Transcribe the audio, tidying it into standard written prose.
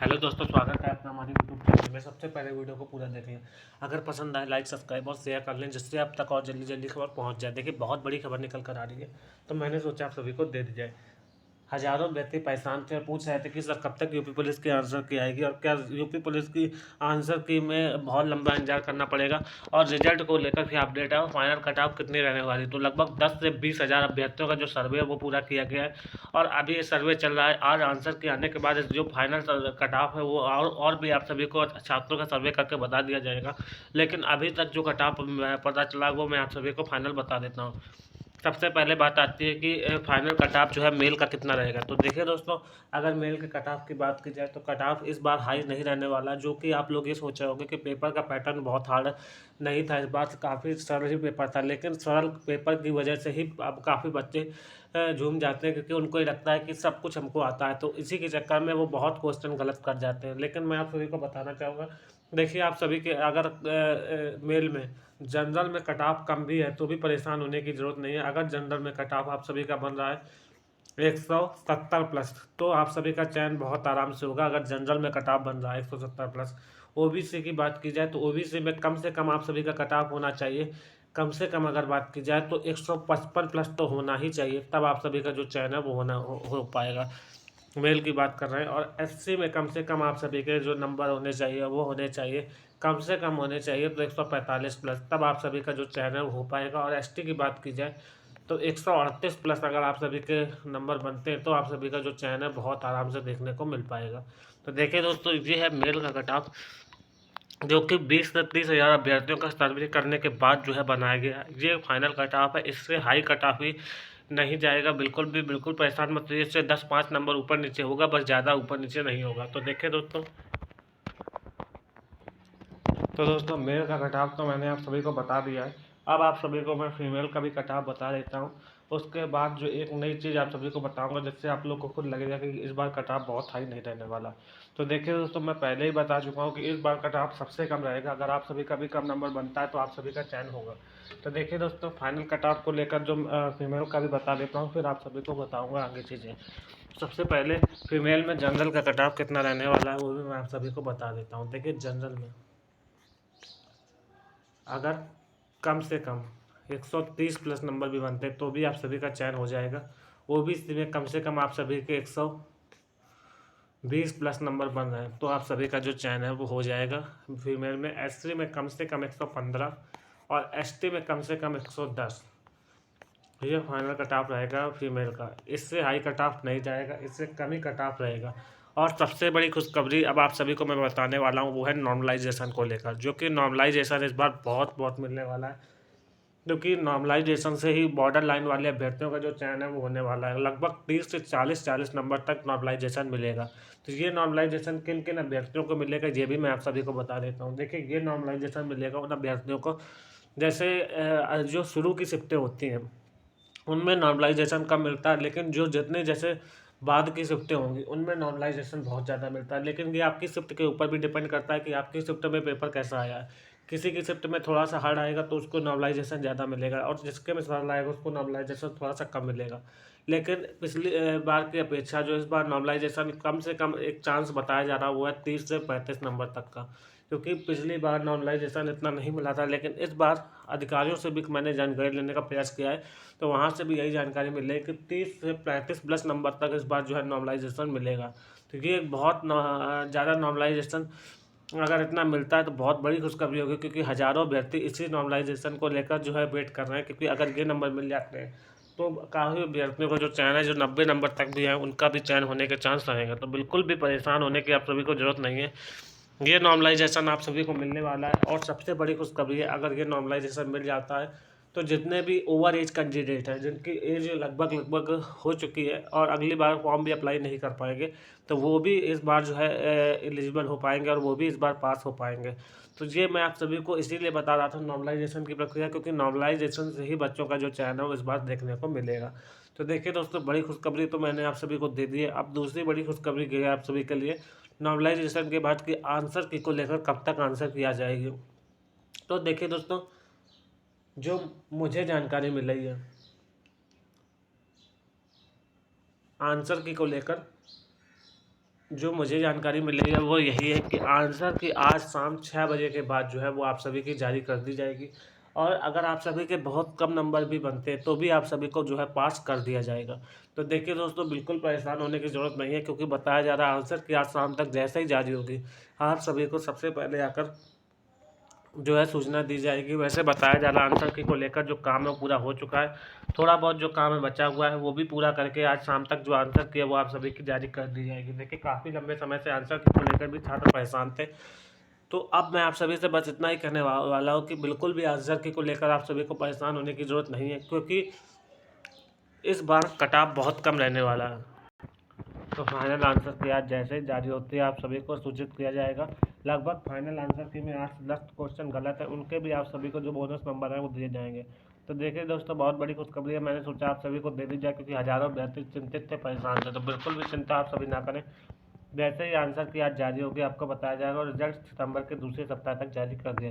Hello दोस्तों, स्वागत है आपका हमारी यूट्यूब चैनल में। सबसे पहले वीडियो को पूरा देखें। अगर पसंद आए लाइक सब्सक्राइब और शेयर कर लें, जिससे आप तक और जल्दी जल्दी खबर पहुंच जाए। देखिए, बहुत बड़ी खबर निकल कर आ रही है, तो मैंने सोचा आप सभी को दे दी जाए। हजारों व्यक्ति परेशान थे और पूछ रहे थे कि सर कब तक यूपी पुलिस की आंसर की आएगी, और क्या यूपी पुलिस की आंसर की में बहुत लंबा इंतजार करना पड़ेगा, और रिजल्ट को लेकर भी अपडेट है और फाइनल कट ऑफ कितनी रहने वाली। तो लगभग 10 से 20 हज़ार अभ्यर्थियों का जो सर्वे है वो पूरा किया गया है, और अभी ये सर्वे चल रहा है। आज आंसर के आने के बाद जो फाइनल कट ऑफ है वो और भी आप सभी को छात्रों का सर्वे करके बता दिया जाएगा। लेकिन अभी तक जो कट ऑफ पता चला वो मैं आप सभी को फाइनल बता देता हूँ। सबसे पहले बात आती है कि फाइनल कट ऑफ जो है मेल का कितना रहेगा। तो देखिए दोस्तों, अगर मेल के कट ऑफ की बात की जाए तो कट ऑफ इस बार हाई नहीं रहने वाला। जो कि आप लोग ये सोच रहे होंगे कि पेपर का पैटर्न बहुत हार्ड नहीं था, इस बार काफ़ी सरल ही पेपर था। लेकिन सरल पेपर की वजह से ही अब काफ़ी बच्चे झूम जाते हैं, क्योंकि उनको ये लगता है कि सब कुछ हमको आता है, तो इसी के चक्कर में वो बहुत क्वेश्चन गलत कर जाते हैं। लेकिन मैं आप सभी को बताना चाहूँगा, देखिए आप सभी के अगर मेल में जनरल में कट ऑफ कम भी है तो भी परेशान होने की ज़रूरत नहीं है। अगर जनरल में कट ऑफ आप सभी का बन रहा है 170 प्लस, तो आप सभी का चयन बहुत आराम से होगा। अगर जनरल में कट ऑफ बन रहा है 170 प्लस। ओबीसी की बात की जाए तो ओबीसी में कम से कम आप सभी का कट ऑफ होना चाहिए, कम से कम अगर बात की जाए तो 155 प्लस तो होना ही चाहिए, तब आप सभी का जो चयन है वो हो पाएगा। मेल की बात कर रहे हैं। और एससी में कम से कम आप सभी के जो नंबर होने चाहिए वो होने चाहिए, कम से कम होने चाहिए तो 145 प्लस, तब आप सभी का जो चयन है वो हो पाएगा। और एसटी की बात की जाए तो 138 प्लस अगर आप सभी के नंबर बनते हैं तो आप सभी का जो चयन है बहुत आराम से देखने को मिल पाएगा। तो देखिए दोस्तों, ये है मेल का कट ऑफ, जो कि 20 से 30 हज़ार अभ्यर्थियों का सर्वे करने के बाद जो है बनाया गया। ये फाइनल कट ऑफ है, इससे हाई कट ऑफ ही नहीं जाएगा। बिल्कुल भी बिल्कुल परेशान मत होइए, इससे 10-5 नंबर ऊपर नीचे होगा, बस ज़्यादा ऊपर नीचे नहीं होगा। तो दोस्तों मेल का कट ऑफ तो मैंने आप सभी को बता दिया है। अब आप सभी को मैं फीमेल का भी कट ऑफ बता देता हूँ। उसके बाद जो एक नई चीज़ आप सभी को बताऊंगा, जिससे आप लोग को खुद लगेगा कि इस बार कट ऑफ बहुत हाई नहीं रहने वाला। तो देखिए दोस्तों, मैं पहले ही बता चुका हूँ कि इस बार कट ऑफ सबसे कम रहेगा। अगर आप सभी का भी कम नंबर बनता है तो आप सभी का चयन होगा। तो देखिए दोस्तों, फाइनल कट ऑफ को लेकर जो फीमेल का भी बता देता हूँ, फिर आप सभी को बताऊँगा आगे चीज़ें। सबसे पहले फीमेल में जनरल का कट ऑफ कितना रहने वाला है वो भी मैं आप सभी को बता देता हूँ। देखिए, जनरल में अगर कम से कम 130 प्लस नंबर भी बनते तो भी आप सभी का चयन हो जाएगा। ओबीसी में कम से कम आप सभी के 120 प्लस नंबर बन रहे हैं तो आप सभी का जो चयन है वो हो जाएगा। फीमेल में एससी में कम से कम 115 और एसटी में कम से कम 110, ये फाइनल कट ऑफ रहेगा फीमेल का। इससे हाई कट ऑफ नहीं जाएगा, इससे कम ही कट ऑफ रहेगा। और सबसे बड़ी खुशखबरी अब आप सभी को मैं बताने वाला हूँ, वो है नॉर्मलाइजेशन को लेकर। जो कि नॉर्मलाइजेशन इस बार बहुत बहुत मिलने वाला है, क्योंकि नॉर्मलाइजेशन से ही बॉर्डर लाइन वाले अभ्यर्थियों का जो चयन है वो होने वाला है। लगभग 30 से 40 नंबर तक नॉर्मलाइजेशन मिलेगा। तो ये नॉर्मलाइजेशन किन किन अभ्यर्थियों को मिलेगा ये भी मैं आप सभी को बता देता हूँ। देखिए, ये नॉर्मलाइजेशन मिलेगा उन अभ्यर्थियों को जैसे जो शुरू की शिफ्टें होती हैं उनमें नॉर्मलाइजेशन कम मिलता है, लेकिन जो जितने जैसे बाद की शिफ्टें होंगी उनमें नॉर्मलाइजेशन बहुत ज़्यादा मिलता है। लेकिन ये आपकी शिफ्ट के ऊपर भी डिपेंड करता है कि आपकी शिफ्ट में पेपर कैसा आया है। किसी की शिफ्ट में थोड़ा सा हार्ड आएगा तो उसको नॉर्मलाइजेशन ज़्यादा मिलेगा, और जिसके में सरल आएगा उसको नॉर्मलाइजेशन थोड़ा सा कम मिलेगा। लेकिन पिछली बार की अपेक्षा जो इस बार नॉर्मलाइजेशन कम से कम एक चांस बताया जा रहा है वो है 30 से 35 नंबर तक का। क्योंकि पिछली बार नॉर्मलाइजेशन इतना नहीं मिला था, लेकिन इस बार अधिकारियों से भी मैंने जानकारी लेने का प्रयास किया है, तो वहाँ से भी यही जानकारी मिल रही है कि 30 से 35 प्लस नंबर तक इस बार जो है नॉर्मलाइजेशन मिलेगा। तो ये बहुत ज़्यादा नॉर्मलाइजेशन अगर इतना मिलता है तो बहुत बड़ी खुशखबरी होगी, क्योंकि हज़ारों अभ्यर्थी इसी नॉर्मलाइजेशन को लेकर जो है वेट कर रहे हैं। क्योंकि अगर ये नंबर मिल जाते हैं तो काफ़ी अभ्यर्थियों को जो चयन है, जो 90 नंबर तक भी है, उनका भी चयन होने के चांस रहेगा। तो बिल्कुल भी परेशान होने की आप सभी को ज़रूरत नहीं है। ये नॉर्मलाइजेशन आप सभी को मिलने वाला है। और सबसे बड़ी खुशखबरी है, अगर ये नॉर्मलाइजेशन मिल जाता है तो जितने भी ओवर एज कैंडिडेट हैं, जिनकी एज लगभग लगभग हो चुकी है और अगली बार फॉर्म भी अप्लाई नहीं कर पाएंगे, तो वो भी इस बार जो है एलिजिबल हो पाएंगे और वो भी इस बार पास हो पाएंगे। तो ये मैं आप सभी को इसीलिए बता रहा था नॉर्मलाइजेशन की प्रक्रिया, क्योंकि नॉर्मलाइजेशन से ही बच्चों का जो चयन है वो इस बार देखने को मिलेगा। तो देखिए दोस्तों, बड़ी खुशखबरी तो मैंने आप सभी को दे दी है। अब दूसरी बड़ी खुशखबरी की है आप सभी के लिए, नॉर्मलाइजेशन के बाद की आंसर की को लेकर कब तक आंसर किया जाएगी। तो देखिए दोस्तों, जो मुझे जानकारी मिल रही है आंसर की को लेकर, जो मुझे जानकारी मिली है वो यही है कि आंसर की आज शाम 6 बजे के बाद जो है वो आप सभी की जारी कर दी जाएगी। और अगर आप सभी के बहुत कम नंबर भी बनते हैं तो भी आप सभी को जो है पास कर दिया जाएगा। तो देखिए दोस्तों, बिल्कुल परेशान होने की ज़रूरत नहीं है, क्योंकि बताया जा रहा है आंसर की आज शाम तक जैसे ही जारी होगी आप सभी को सबसे पहले आकर जो है सूचना दी जाएगी। वैसे बताया जा रहा है आंसर की को लेकर जो काम है वो पूरा हो चुका है, थोड़ा बहुत जो काम है बचा हुआ है वो भी पूरा करके आज शाम तक जो आंसर की है वो आप सभी की जारी कर दी जाएगी। देखिए, काफ़ी लंबे समय से आंसर की को लेकर भी छात्र परेशान थे। तो अब मैं आप सभी से बस इतना ही कहने वाला हूँ कि बिल्कुल भी आंसर की को लेकर आप सभी को परेशान होने की ज़रूरत नहीं है, क्योंकि इस बार कट-ऑफ बहुत कम रहने वाला है। तो फाइनल आंसर की आज जैसे ही जारी होती है आप सभी को सूचित किया जाएगा। लगभग फाइनल आंसर की में 8 से 10 क्वेश्चन गलत है, उनके भी आप सभी को जो बोनस नंबर है वो दिए जाएंगे। तो देखिए दोस्तों, बहुत बड़ी खुशखबरी है, मैंने सोचा आप सभी को दे दी जाए, क्योंकि हज़ारों अभ्यर्थी चिंतित थे, परेशान थे। तो बिल्कुल भी चिंता आप सभी ना करें, जैसे ही आंसर की आज जारी होगी आपको बताया जाएगा और रिजल्ट सितंबर के दूसरे सप्ताह तक जारी कर दिया जाएगा।